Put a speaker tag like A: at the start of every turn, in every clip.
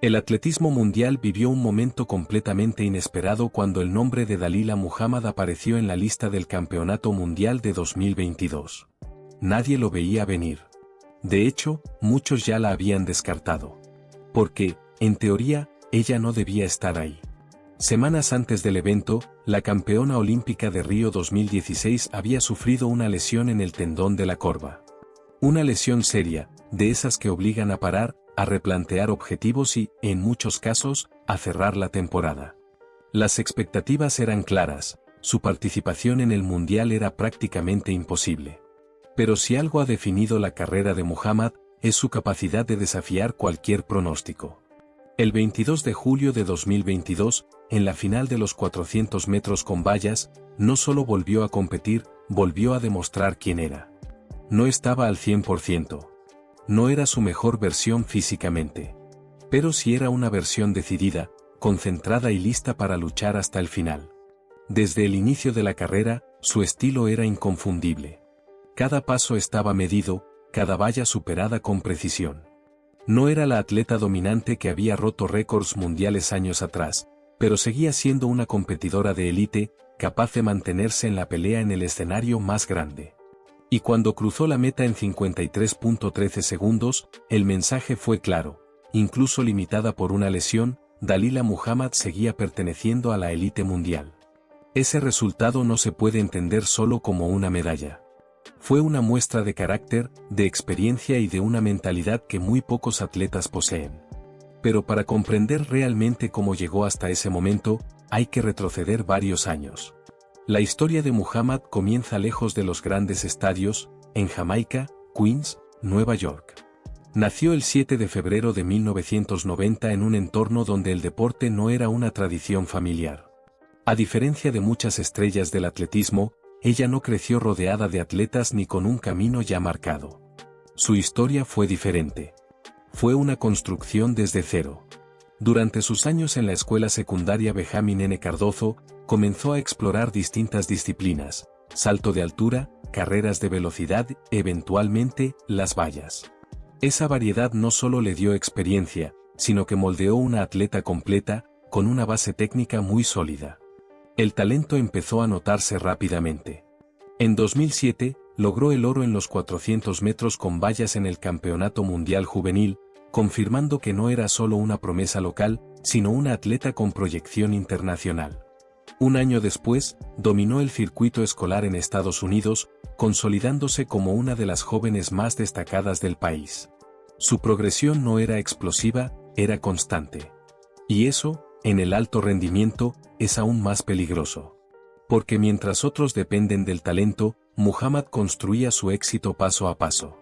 A: El atletismo mundial vivió un momento completamente inesperado cuando el nombre de Dalila Muhammad apareció en la lista del Campeonato Mundial de 2022. Nadie lo veía venir. De hecho, muchos ya la habían descartado. Porque, en teoría, ella no debía estar ahí. Semanas antes del evento, la campeona olímpica de Río 2016 había sufrido una lesión en el tendón de la corva. Una lesión seria, de esas que obligan a parar, a replantear objetivos y, en muchos casos, a cerrar la temporada. Las expectativas eran claras, su participación en el Mundial era prácticamente imposible. Pero si algo ha definido la carrera de Muhammad, es su capacidad de desafiar cualquier pronóstico. El 22 de julio de 2022, en la final de los 400 metros con vallas, no solo volvió a competir, volvió a demostrar quién era. No estaba al 100%. No era su mejor versión físicamente. Pero sí era una versión decidida, concentrada y lista para luchar hasta el final. Desde el inicio de la carrera, su estilo era inconfundible. Cada paso estaba medido, cada valla superada con precisión. No era la atleta dominante que había roto récords mundiales años atrás, pero seguía siendo una competidora de élite, capaz de mantenerse en la pelea en el escenario más grande. Y cuando cruzó la meta en 53.13 segundos, el mensaje fue claro. Incluso limitada por una lesión, Dalila Muhammad seguía perteneciendo a la élite mundial. Ese resultado no se puede entender solo como una medalla. Fue una muestra de carácter, de experiencia y de una mentalidad que muy pocos atletas poseen. Pero para comprender realmente cómo llegó hasta ese momento, hay que retroceder varios años. La historia de Muhammad comienza lejos de los grandes estadios, en Jamaica, Queens, Nueva York. Nació el 7 de febrero de 1990 en un entorno donde el deporte no era una tradición familiar. A diferencia de muchas estrellas del atletismo, ella no creció rodeada de atletas ni con un camino ya marcado. Su historia fue diferente. Fue una construcción desde cero. Durante sus años en la escuela secundaria Benjamín N. Cardozo, comenzó a explorar distintas disciplinas, salto de altura, carreras de velocidad, eventualmente, las vallas. Esa variedad no solo le dio experiencia, sino que moldeó una atleta completa, con una base técnica muy sólida. El talento empezó a notarse rápidamente. En 2007, logró el oro en los 400 metros con vallas en el Campeonato Mundial Juvenil, confirmando que no era solo una promesa local, sino una atleta con proyección internacional. Un año después, dominó el circuito escolar en Estados Unidos, consolidándose como una de las jóvenes más destacadas del país. Su progresión no era explosiva, era constante. Y eso, en el alto rendimiento, es aún más peligroso. Porque mientras otros dependen del talento, Muhammad construía su éxito paso a paso.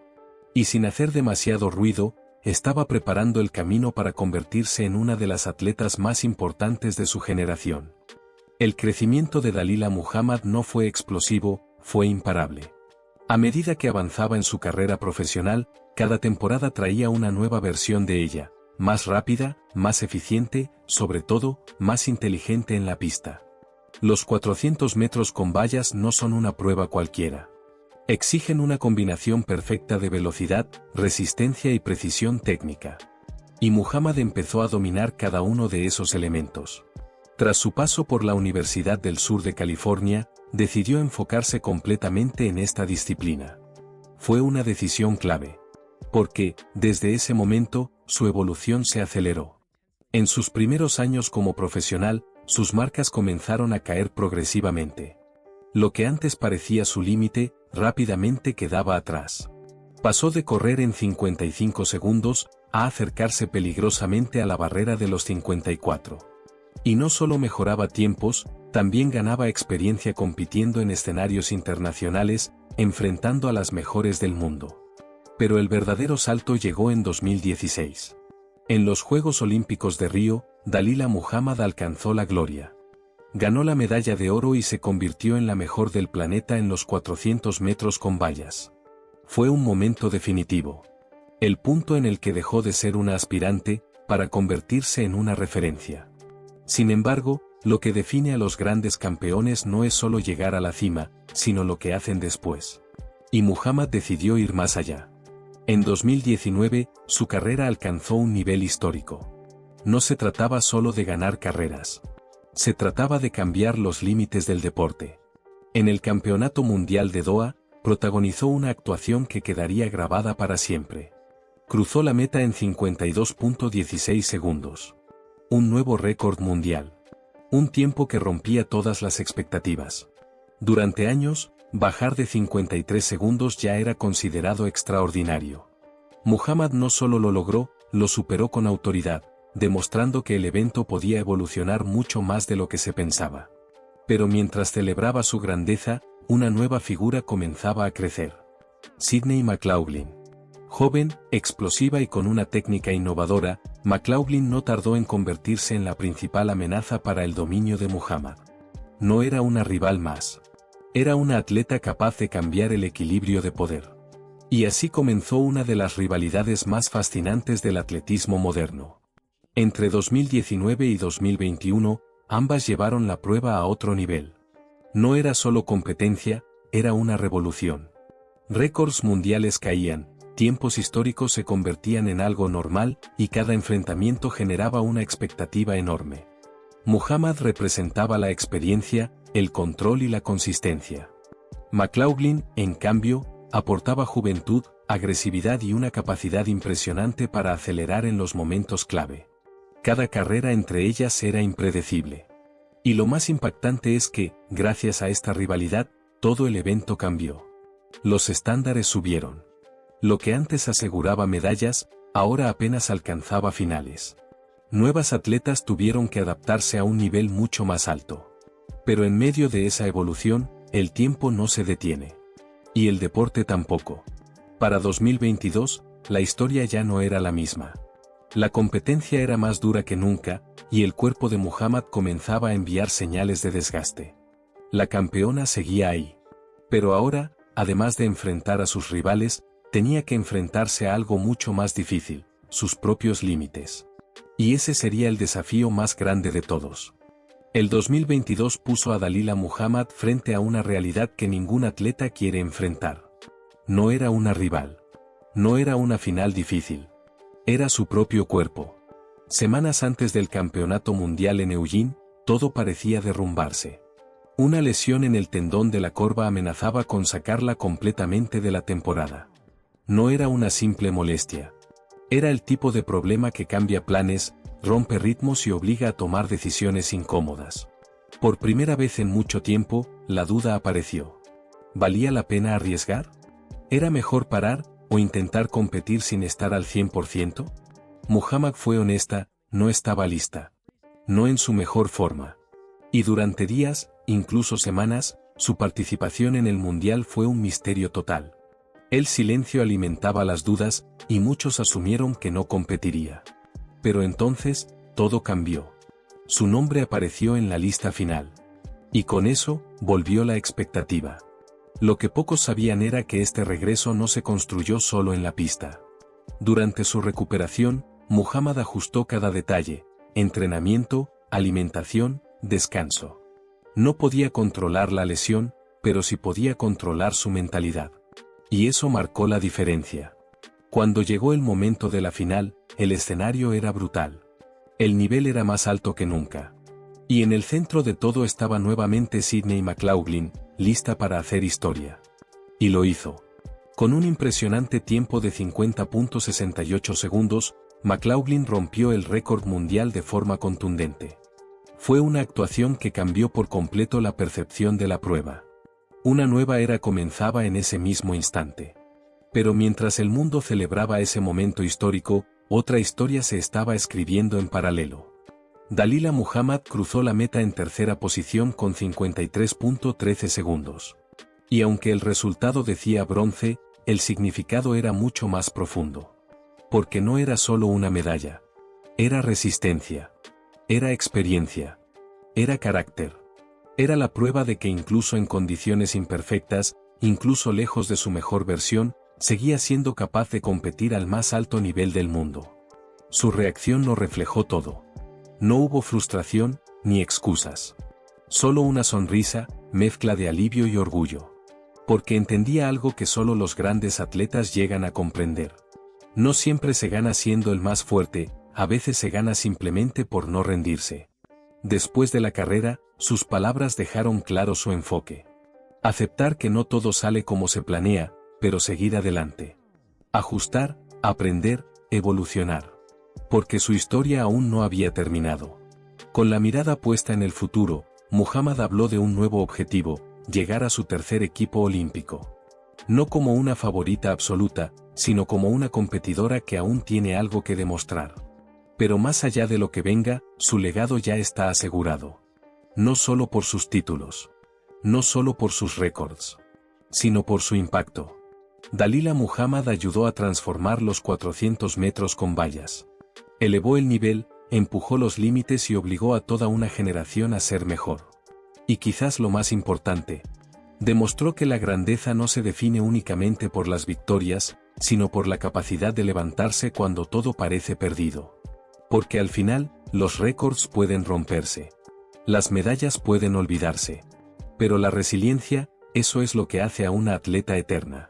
A: Y sin hacer demasiado ruido, estaba preparando el camino para convertirse en una de las atletas más importantes de su generación. El crecimiento de Dalila Muhammad no fue explosivo, fue imparable. A medida que avanzaba en su carrera profesional, cada temporada traía una nueva versión de ella, más rápida, más eficiente, sobre todo, más inteligente en la pista. Los 400 metros con vallas no son una prueba cualquiera. Exigen una combinación perfecta de velocidad, resistencia y precisión técnica. Y Muhammad empezó a dominar cada uno de esos elementos. Tras su paso por la Universidad del Sur de California, decidió enfocarse completamente en esta disciplina. Fue una decisión clave. Porque, desde ese momento, su evolución se aceleró. En sus primeros años como profesional, sus marcas comenzaron a caer progresivamente. Lo que antes parecía su límite, rápidamente quedaba atrás. Pasó de correr en 55 segundos, a acercarse peligrosamente a la barrera de los 54. Y no solo mejoraba tiempos, también ganaba experiencia compitiendo en escenarios internacionales, enfrentando a las mejores del mundo. Pero el verdadero salto llegó en 2016. En los Juegos Olímpicos de Río, Dalila Muhammad alcanzó la gloria. Ganó la medalla de oro y se convirtió en la mejor del planeta en los 400 metros con vallas. Fue un momento definitivo. El punto en el que dejó de ser una aspirante, para convertirse en una referencia. Sin embargo, lo que define a los grandes campeones no es solo llegar a la cima, sino lo que hacen después. Y Muhammad decidió ir más allá. En 2019, su carrera alcanzó un nivel histórico. no se trataba solo de ganar carreras. Se trataba de cambiar los límites del deporte. En el Campeonato Mundial de Doha, protagonizó una actuación que quedaría grabada para siempre. Cruzó la meta en 52.16 segundos. Un nuevo récord mundial. Un tiempo que rompía todas las expectativas. Durante años, bajar de 53 segundos ya era considerado extraordinario. Muhammad no solo lo logró, lo superó con autoridad, demostrando que el evento podía evolucionar mucho más de lo que se pensaba. Pero mientras celebraba su grandeza, una nueva figura comenzaba a crecer. Sydney McLaughlin. Joven, explosiva y con una técnica innovadora, McLaughlin no tardó en convertirse en la principal amenaza para el dominio de Muhammad. No era una rival más. Era una atleta capaz de cambiar el equilibrio de poder. Y así comenzó una de las rivalidades más fascinantes del atletismo moderno. Entre 2019 y 2021, ambas llevaron la prueba a otro nivel. No era solo competencia, era una revolución. Récords mundiales caían, tiempos históricos se convertían en algo normal y cada enfrentamiento generaba una expectativa enorme. Muhammad representaba la experiencia, el control y la consistencia. McLaughlin, en cambio, aportaba juventud, agresividad y una capacidad impresionante para acelerar en los momentos clave. Cada carrera entre ellas era impredecible. Y lo más impactante es que, gracias a esta rivalidad, todo el evento cambió. Los estándares subieron. Lo que antes aseguraba medallas, ahora apenas alcanzaba finales. Nuevas atletas tuvieron que adaptarse a un nivel mucho más alto. Pero en medio de esa evolución, el tiempo no se detiene. Y el deporte tampoco. Para 2022, la historia ya no era la misma. La competencia era más dura que nunca, y el cuerpo de Muhammad comenzaba a enviar señales de desgaste. La campeona seguía ahí. Pero ahora, además de enfrentar a sus rivales, tenía que enfrentarse a algo mucho más difícil, sus propios límites. Y ese sería el desafío más grande de todos. El 2022 puso a Dalila Muhammad frente a una realidad que ningún atleta quiere enfrentar. No era una rival. No era una final difícil. Era su propio cuerpo. Semanas antes del Campeonato Mundial en Eugene, todo parecía derrumbarse. Una lesión en el tendón de la corva amenazaba con sacarla completamente de la temporada. No era una simple molestia. Era el tipo de problema que cambia planes, rompe ritmos y obliga a tomar decisiones incómodas. Por primera vez en mucho tiempo, la duda apareció. ¿Valía la pena arriesgar? ¿Era mejor parar o intentar competir sin estar al 100%? Muhammad fue honesta, no estaba lista. No en su mejor forma. Y durante días, incluso semanas, su participación en el Mundial fue un misterio total. El silencio alimentaba las dudas, y muchos asumieron que no competiría. Pero entonces, todo cambió. Su nombre apareció en la lista final. Y con eso, volvió la expectativa. Lo que pocos sabían era que este regreso no se construyó solo en la pista. Durante su recuperación, Muhammad ajustó cada detalle: entrenamiento, alimentación, descanso. No podía controlar la lesión, pero sí podía controlar su mentalidad. Y eso marcó la diferencia. Cuando llegó el momento de la final, el escenario era brutal. El nivel era más alto que nunca. Y en el centro de todo estaba nuevamente Sydney McLaughlin, lista para hacer historia. Y lo hizo. Con un impresionante tiempo de 50.68 segundos, McLaughlin rompió el récord mundial de forma contundente. Fue una actuación que cambió por completo la percepción de la prueba. Una nueva era comenzaba en ese mismo instante. Pero mientras el mundo celebraba ese momento histórico, otra historia se estaba escribiendo en paralelo. Dalila Muhammad cruzó la meta en tercera posición con 53.13 segundos. Y aunque el resultado decía bronce, el significado era mucho más profundo. Porque no era solo una medalla. Era resistencia. Era experiencia. Era carácter. Era la prueba de que incluso en condiciones imperfectas, incluso lejos de su mejor versión, seguía siendo capaz de competir al más alto nivel del mundo. Su reacción lo reflejó todo. No hubo frustración, ni excusas. Solo una sonrisa, mezcla de alivio y orgullo. Porque entendía algo que solo los grandes atletas llegan a comprender. No siempre se gana siendo el más fuerte, a veces se gana simplemente por no rendirse. Después de la carrera, sus palabras dejaron claro su enfoque. Aceptar que no todo sale como se planea, pero seguir adelante. Ajustar, aprender, evolucionar. Porque su historia aún no había terminado. Con la mirada puesta en el futuro, Muhammad habló de un nuevo objetivo, llegar a su tercer equipo olímpico. No como una favorita absoluta, sino como una competidora que aún tiene algo que demostrar. Pero más allá de lo que venga, su legado ya está asegurado. No solo por sus títulos. No solo por sus récords. Sino por su impacto. Dalila Muhammad ayudó a transformar los 400 metros con vallas. Elevó el nivel, empujó los límites y obligó a toda una generación a ser mejor. Y quizás lo más importante, demostró que la grandeza no se define únicamente por las victorias, sino por la capacidad de levantarse cuando todo parece perdido. Porque al final, los récords pueden romperse. Las medallas pueden olvidarse. Pero la resiliencia, eso es lo que hace a una atleta eterna.